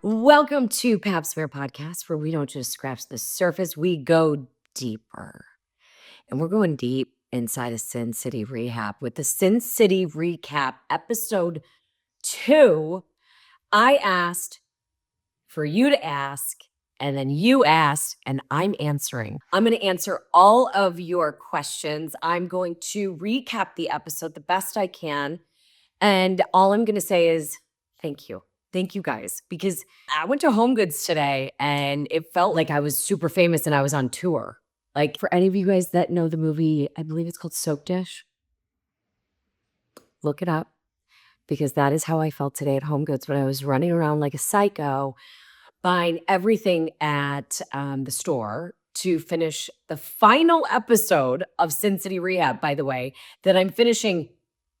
Welcome to Papsquare Podcast, where we don't just scratch the surface, we go deeper. And we're going deep inside of Sin City Rehab with the Sin City Recap, episode 2. I asked for you to ask, and then you asked, and I'm answering. I'm going to answer all of your questions. I'm going to recap the episode the best I can. And all I'm going to say is thank you. Thank you guys, because I went to Home Goods today and it felt like I was super famous and I was on tour. Like, for any of you guys that know the movie, I believe it's called Soap Dish. Look it up, because that is how I felt today at Home Goods when I was running around like a psycho, buying everything at the store to finish the final episode of Sin City Rehab, by the way, that I'm finishing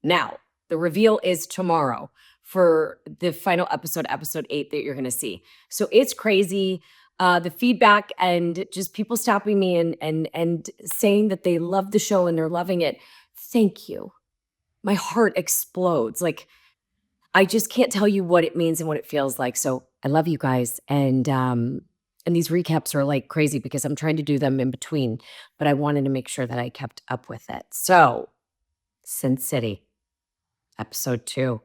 now. The reveal is tomorrow for the final episode, episode 8, that you're going to see. So it's crazy. The feedback and just people stopping me and saying that they love the show and they're loving it. Thank you. My heart explodes. Like, I just can't tell you what it means and what it feels like. So I love you guys. And these recaps are like crazy because I'm trying to do them in between, but I wanted to make sure that I kept up with it. So Sin City, episode 2.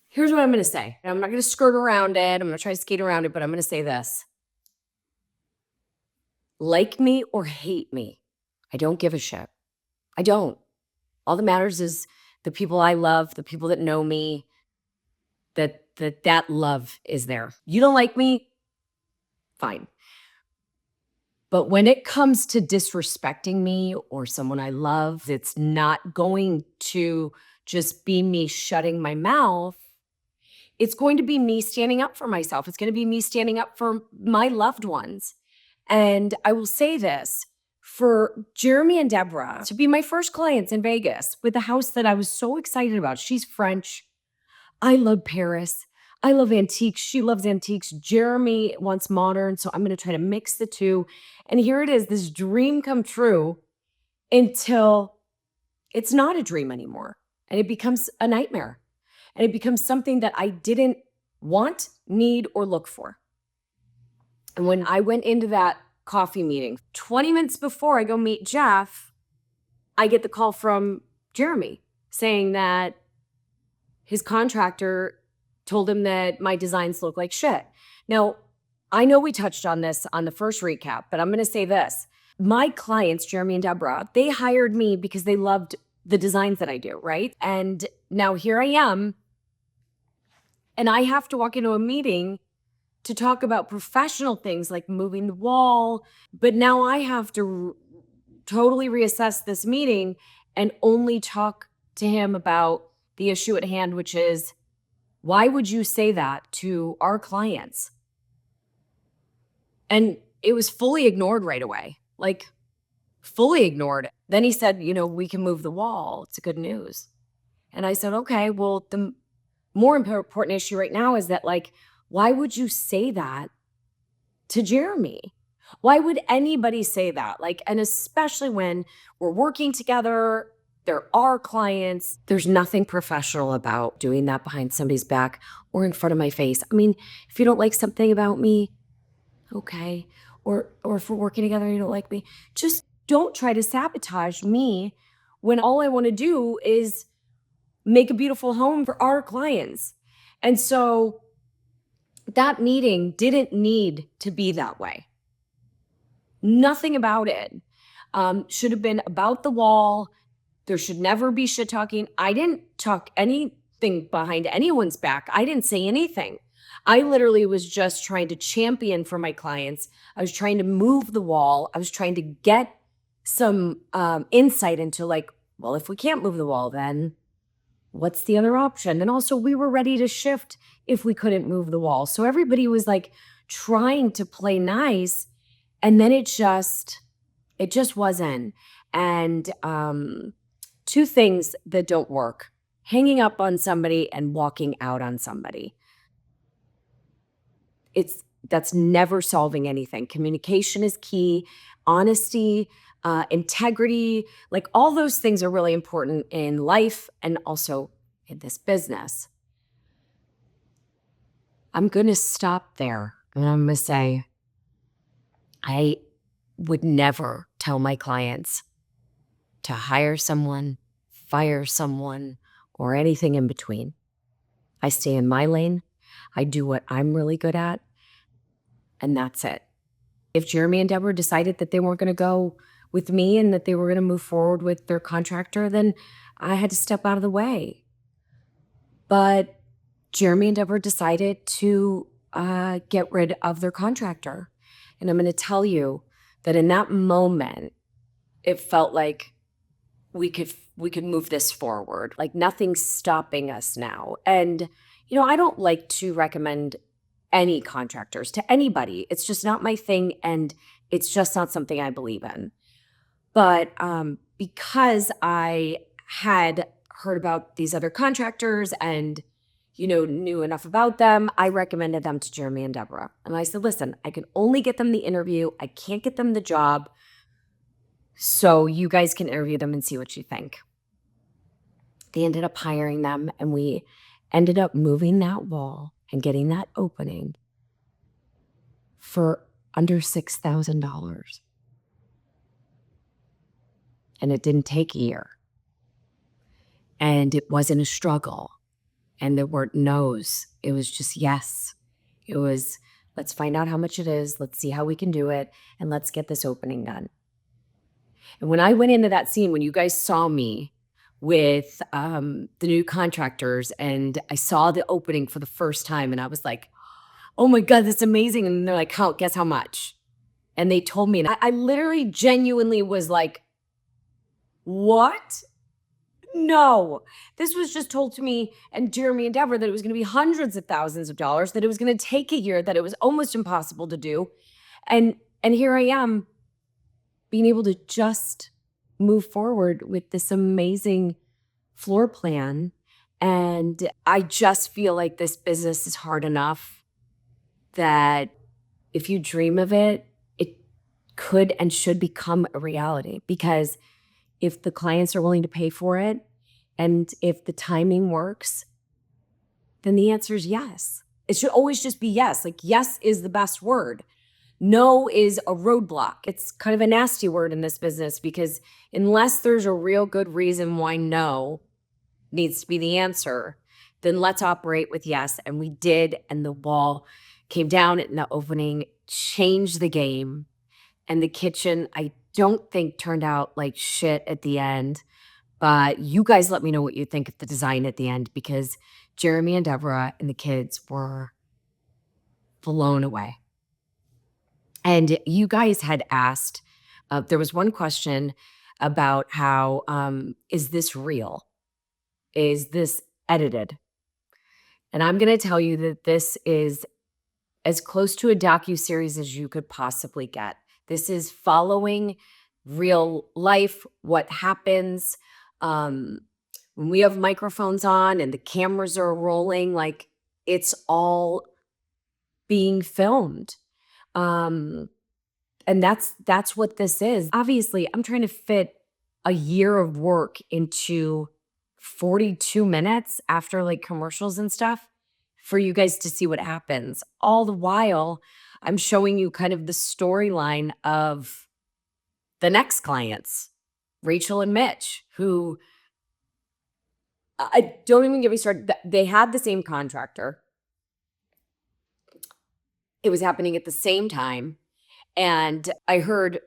Here's what I'm going to say. I'm not going to skirt around it. I'm going to try to skate around it, but I'm going to say this. Like me or hate me, I don't give a shit. I don't. All that matters is the people I love, the people that know me, that love is there. You don't like me? Fine. But when it comes to disrespecting me or someone I love, it's not going to just be me shutting my mouth. It's going to be me standing up for myself. It's going to be me standing up for my loved ones. And I will say this, for Jeremy and Deborah to be my first clients in Vegas with a house that I was so excited about. She's French. I love Paris. I love antiques. She loves antiques. Jeremy wants modern. So I'm going to try to mix the two. And here it is, this dream come true until it's not a dream anymore. And it becomes a nightmare. And it becomes something that I didn't want, need, or look for. And when I went into that coffee meeting, 20 minutes before I go meet Jeff, I get the call from Jeremy saying that his contractor told him that my designs look like shit. Now, I know we touched on this on the first recap, but I'm going to say this. My clients, Jeremy and Deborah, they hired me because they loved the designs that I do, right? And now here I am, and I have to walk into a meeting to talk about professional things like moving the wall. But now I have to totally reassess this meeting and only talk to him about the issue at hand, which is, why would you say that to our clients? And it was fully ignored right away, like fully ignored. Then he said, we can move the wall. It's good news. And I said, okay, well, the more important issue right now is that, like, why would you say that to Jeremy? Why would anybody say that? Like, and especially when we're working together, there are clients, there's nothing professional about doing that behind somebody's back or in front of my face. I mean, if you don't like something about me, okay. Or if we're working together and you don't like me, just don't try to sabotage me when all I want to do is make a beautiful home for our clients. And so that meeting didn't need to be that way. Nothing about it should have been about the wall. There should never be shit talking. I didn't talk anything behind anyone's back. I didn't say anything. I literally was just trying to champion for my clients. I was trying to move the wall. I was trying to get some insight into, like, well, if we can't move the wall, then what's the other option? And also, we were ready to shift if we couldn't move the wall. So everybody was like trying to play nice. And then it just wasn't. And 2 things that don't work: hanging up on somebody and walking out on somebody. That's never solving anything. Communication is key. Honesty, integrity, like all those things are really important in life and also in this business. I'm going to stop there. And I'm going to say, I would never tell my clients to hire someone, fire someone, or anything in between. I stay in my lane. I do what I'm really good at, and that's it. If Jeremy and Deborah decided that they weren't going to go with me and that they were going to move forward with their contractor, then I had to step out of the way. But Jeremy and Deborah decided to get rid of their contractor. And I'm going to tell you that in that moment, it felt like we could move this forward. Like nothing's stopping us now. And, I don't like to recommend any contractors to anybody. It's just not my thing. And it's just not something I believe in. But because I had heard about these other contractors and, knew enough about them, I recommended them to Jeremy and Deborah. And I said, listen, I can only get them the interview. I can't get them the job. So you guys can interview them and see what you think. They ended up hiring them, and we ended up moving that wall and getting that opening for under $6,000. And it didn't take a year. And it wasn't a struggle. And there weren't no's. It was just yes. It was, let's find out how much it is. Let's see how we can do it. And let's get this opening done. And when I went into that scene, when you guys saw me with the new contractors and I saw the opening for the first time, and I was like, oh my God, that's amazing. And they're like, guess how much? And they told me, and I literally genuinely was like, what? No, this was just told to me and Jeremy and Deborah that it was going to be hundreds of thousands of dollars, that it was going to take a year, that it was almost impossible to do. And here I am being able to just move forward with this amazing floor plan. And I just feel like this business is hard enough that if you dream of it, it could and should become a reality. Because if the clients are willing to pay for it and if the timing works, then the answer is yes. It should always just be yes. Like yes is the best word. No is a roadblock. It's kind of a nasty word in this business because unless there's a real good reason why no needs to be the answer, then let's operate with yes. And we did. And the wall came down and the opening changed the game. And the kitchen, I don't think turned out like shit at the end. But you guys let me know what you think of the design at the end, because Jeremy and Deborah and the kids were blown away. And you guys had asked, there was one question about how, is this real? Is this edited? And I'm going to tell you that this is as close to a docuseries as you could possibly get. This is following real life, what happens when we have microphones on and the cameras are rolling, like it's all being filmed. And that's what this is. Obviously, I'm trying to fit a year of work into 42 minutes after like commercials and stuff for you guys to see what happens. All the while, I'm showing you kind of the storyline of the next clients, Rachel and Mitch, who I don't even get me started. They had the same contractor. It was happening at the same time. And I heard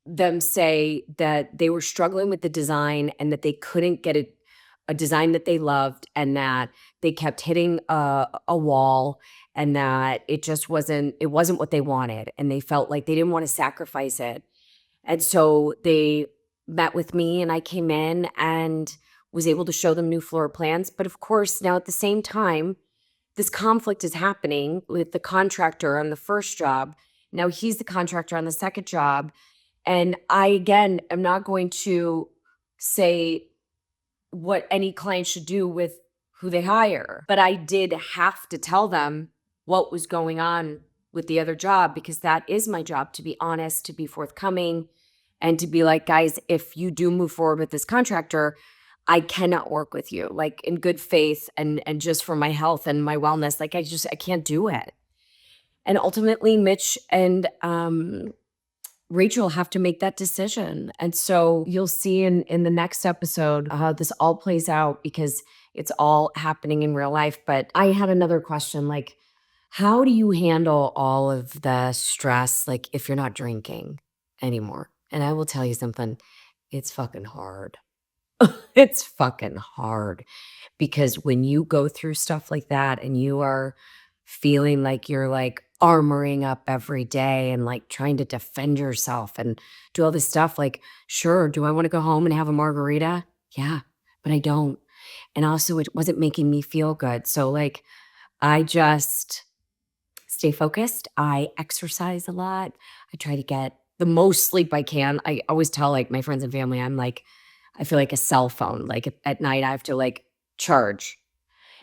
them say that they were struggling with the design and that they couldn't get a design that they loved, and that they kept hitting a wall, and that it wasn't what they wanted. And they felt like they didn't want to sacrifice it. And so they met with me, and I came in and was able to show them new floor plans. But of course, now at the same time, this conflict is happening with the contractor on the first job. Now he's the contractor on the second job. And I, again, am not going to say what any client should do with who they hire. But I did have to tell them what was going on with the other job, because that is my job, to be honest, to be forthcoming, and to be like, guys, if you do move forward with this contractor, I cannot work with you, like, in good faith and just for my health and my wellness. Like, I can't do it. And ultimately, Mitch and, Rachel have to make that decision. And so you'll see in the next episode how this all plays out because it's all happening in real life. But I had another question, like, how do you handle all of the stress, like, if you're not drinking anymore? And I will tell you something, it's fucking hard. It's fucking hard because when you go through stuff like that and you are feeling like you're like armoring up every day and like trying to defend yourself and do all this stuff, like, sure, do I want to go home and have a margarita? Yeah, but I don't. And also, it wasn't making me feel good. So, like, I just stay focused. I exercise a lot. I try to get the most sleep I can. I always tell like my friends and family, I'm like, I feel like a cell phone. Like at night, I have to like charge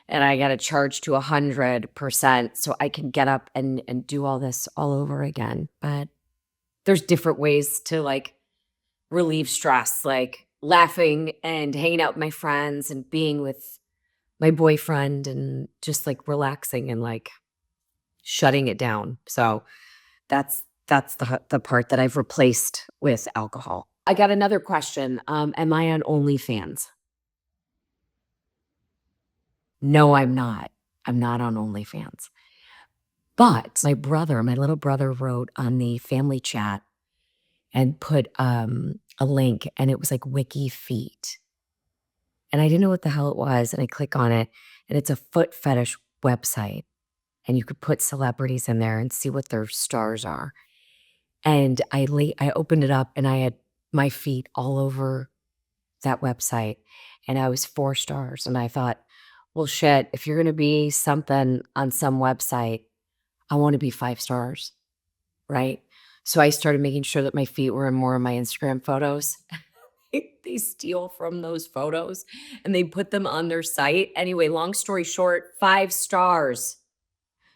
and I got to charge to 100% so I can get up and do all this all over again. But there's different ways to like relieve stress, like laughing and hanging out with my friends and being with my boyfriend and just like relaxing and like shutting it down. So that's the part that I've replaced with alcohol. I got another question. Am I on OnlyFans? No, I'm not. I'm not on OnlyFans. But my little brother wrote on the family chat and put a link and it was like Wiki Feet. And I didn't know what the hell it was. And I click on it and it's a foot fetish website. And you could put celebrities in there and see what their stars are. And I opened it up and I had my feet all over that website and I was 4 stars. And I thought, well, shit, if you're going to be something on some website, I want to be 5 stars, right? So I started making sure that my feet were in more of my Instagram photos. They steal from those photos and they put them on their site. Anyway, long story short, 5 stars.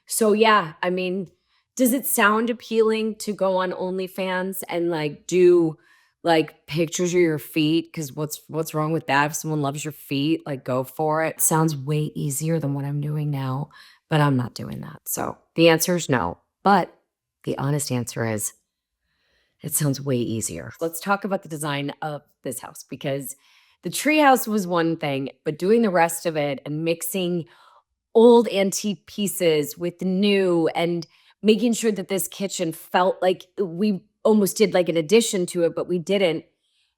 So yeah, I mean, does it sound appealing to go on OnlyFans and like do like pictures of your feet? Because what's wrong with that? If someone loves your feet, like go for it. Sounds way easier than what I'm doing now, but I'm not doing that. So the answer is no. But the honest answer is it sounds way easier. Let's talk about the design of this house because the treehouse was one thing, but doing the rest of it and mixing old antique pieces with new and making sure that this kitchen felt like we almost did like an addition to it, but we didn't.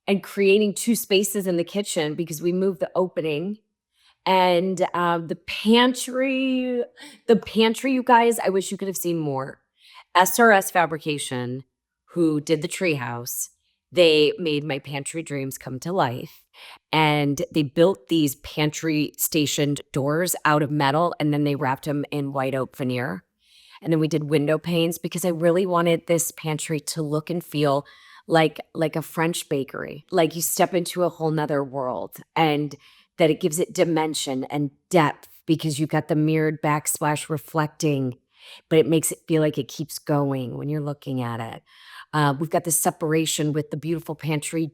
And creating 2 spaces in the kitchen because we moved the opening and the pantry, you guys, I wish you could have seen more. SRS Fabrication, who did the treehouse, they made my pantry dreams come to life. And they built these pantry stationed doors out of metal and then they wrapped them in white oak veneer. And then we did window panes because I really wanted this pantry to look and feel like a French bakery. Like you step into a whole nother world and that it gives it dimension and depth because you've got the mirrored backsplash reflecting, but it makes it feel like it keeps going when you're looking at it. We've got the separation with the beautiful pantry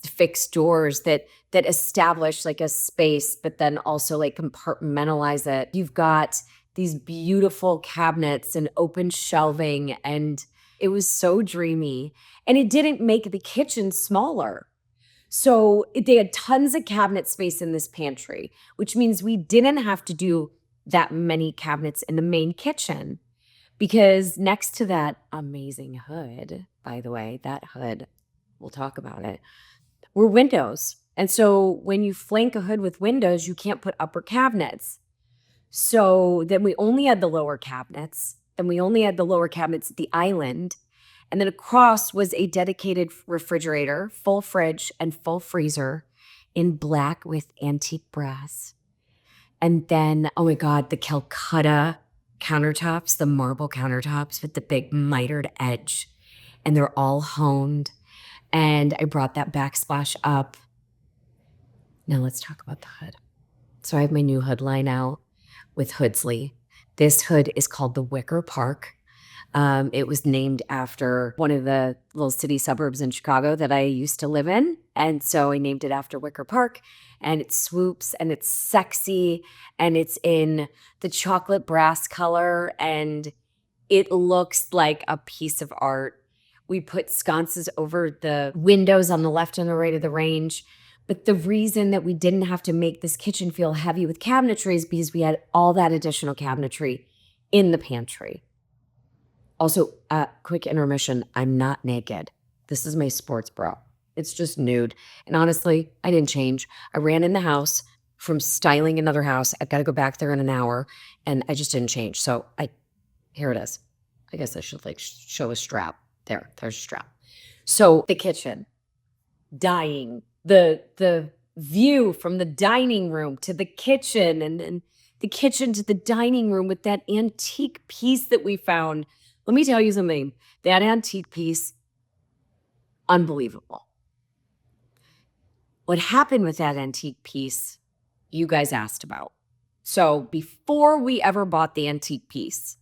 fixed doors that establish like a space, but then also like compartmentalize it. You've got these beautiful cabinets and open shelving, and it was so dreamy. And it didn't make the kitchen smaller. So they had tons of cabinet space in this pantry, which means we didn't have to do that many cabinets in the main kitchen. Because next to that amazing hood, by the way, that hood, we'll talk about it, were windows. And so when you flank a hood with windows, you can't put upper cabinets. So then we only had the lower cabinets, and we only had the lower cabinets at the island. And then across was a dedicated refrigerator, full fridge and full freezer in black with antique brass. And then, oh my God, the Calcutta countertops, the marble countertops with the big mitered edge. And they're all honed. And I brought that backsplash up. Now let's talk about the hood. So I have my new hood line out with Hoodsley. This hood is called the Wicker Park. It was named after one of the little city suburbs in Chicago that I used to live in. And so I named it after Wicker Park, and it swoops and it's sexy and it's in the chocolate brass color and it looks like a piece of art. We put sconces over the windows on the left and the right of the range. But the reason that we didn't have to make this kitchen feel heavy with cabinetry is because we had all that additional cabinetry in the pantry. Also, quick intermission, I'm not naked. This is my sports bra. It's just nude. And honestly, I didn't change. I ran in the house from styling another house. I've got to go back there in an hour, and I just didn't change. So here it is. I guess I should show a strap. There's a strap. So the kitchen, dying. The view from the dining room to the kitchen and the kitchen to the dining room with that antique piece that we found. Let me tell you something. That antique piece, unbelievable. What happened with that antique piece, you guys asked about. So before we ever bought the antique piece,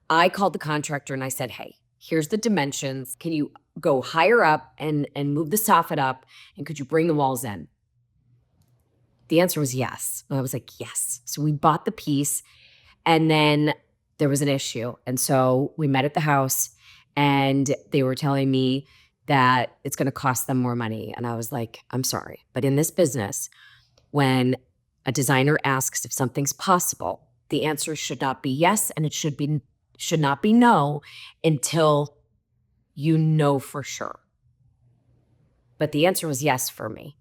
I called the contractor and I said, hey, here's the dimensions. Can you go higher up and move the soffit up? And could you bring the walls in? The answer was yes. And I was like, yes. So we bought the piece and then there was an issue. And so we met at the house and they were telling me that it's going to cost them more money. And I was like, I'm sorry. But in this business, when a designer asks if something's possible, the answer should not be yes and it should not be no until you know for sure. But the answer was yes for me.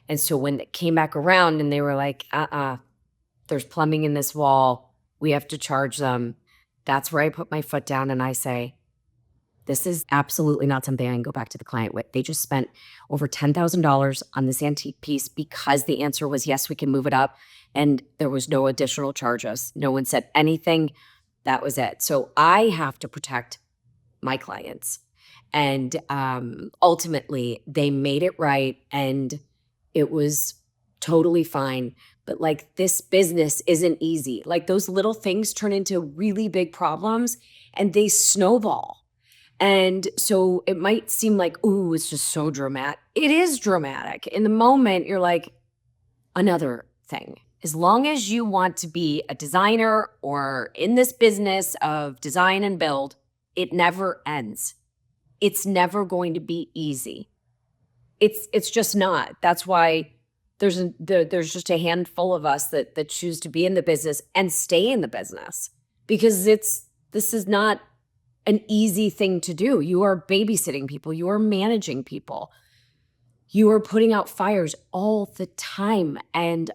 And so when it came back around and they were like, there's plumbing in this wall, we have to charge them. That's where I put my foot down and I say, this is absolutely not something I can go back to the client with. They just spent over $10,000 on this antique piece because the answer was yes, we can move it up. And there was no additional charges. No one said anything. That was it. So I have to protect my clients. And ultimately, they made it right and it was totally fine. But like this business isn't easy. Like those little things turn into really big problems and they snowball. And so it might seem like, ooh, it's just so dramatic. It is dramatic. In the moment, you're like, another thing. As long as you want to be a designer or in this business of design and build, it never ends. It's never going to be easy. It's just not. That's why there's just a handful of us that choose to be in the business and stay in the business because this is not an easy thing to do. You are babysitting people. You are managing people. You are putting out fires all the time. And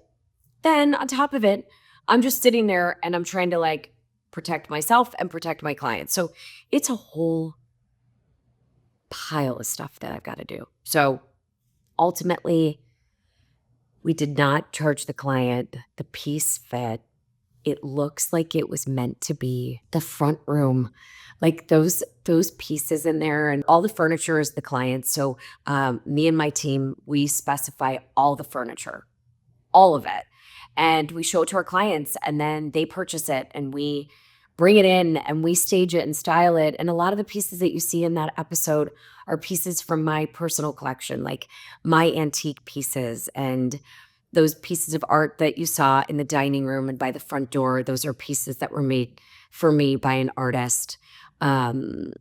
then on top of it, I'm just sitting there and I'm trying to like protect myself and protect my clients. So it's a whole pile of stuff that I've got to do. So ultimately, we did not charge the client. The piece fit. It looks like it was meant to be. The front room, like those pieces in there and all the furniture is the client's. So me and my team, we specify all the furniture, all of it. And we show it to our clients and then they purchase it and we bring it in and we stage it and style it. And a lot of the pieces that you see in that episode are pieces from my personal collection, like my antique pieces and those pieces of art that you saw in the dining room and by the front door. Those are pieces that were made for me by an artist. And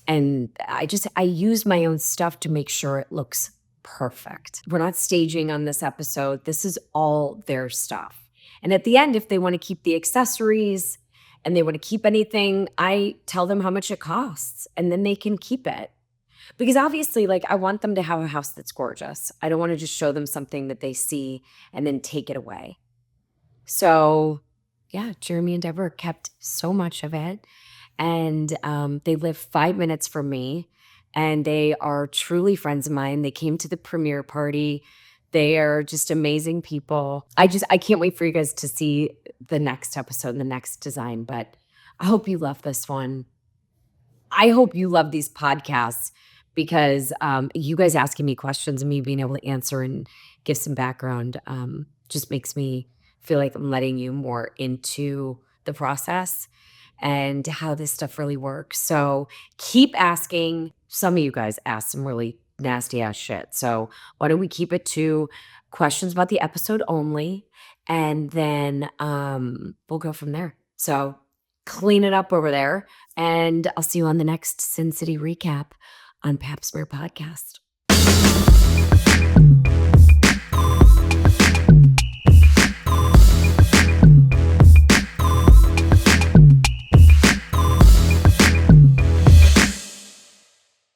I use my own stuff to make sure it looks perfect. We're not staging on this episode. This is all their stuff. And at the end, if they want to keep the accessories and they want to keep anything, I tell them how much it costs and then they can keep it. Because obviously, like, I want them to have a house that's gorgeous. I don't want to just show them something that they see and then take it away. So, yeah, Jeremy and Deborah kept so much of it. And they live 5 minutes from me. And they are truly friends of mine. They came to the premiere party. They are just amazing people. I can't wait for you guys to see the next episode and the next design. But I hope you love this one. I hope you love these podcasts because you guys asking me questions and me being able to answer and give some background just makes me feel like I'm letting you more into the process and how this stuff really works. So keep asking. Some of you guys asked some really nasty ass shit. So why don't we keep it to questions about the episode only, and then we'll go from there. So clean it up over there, and I'll see you on the next Sin City recap on Papsquare Podcast.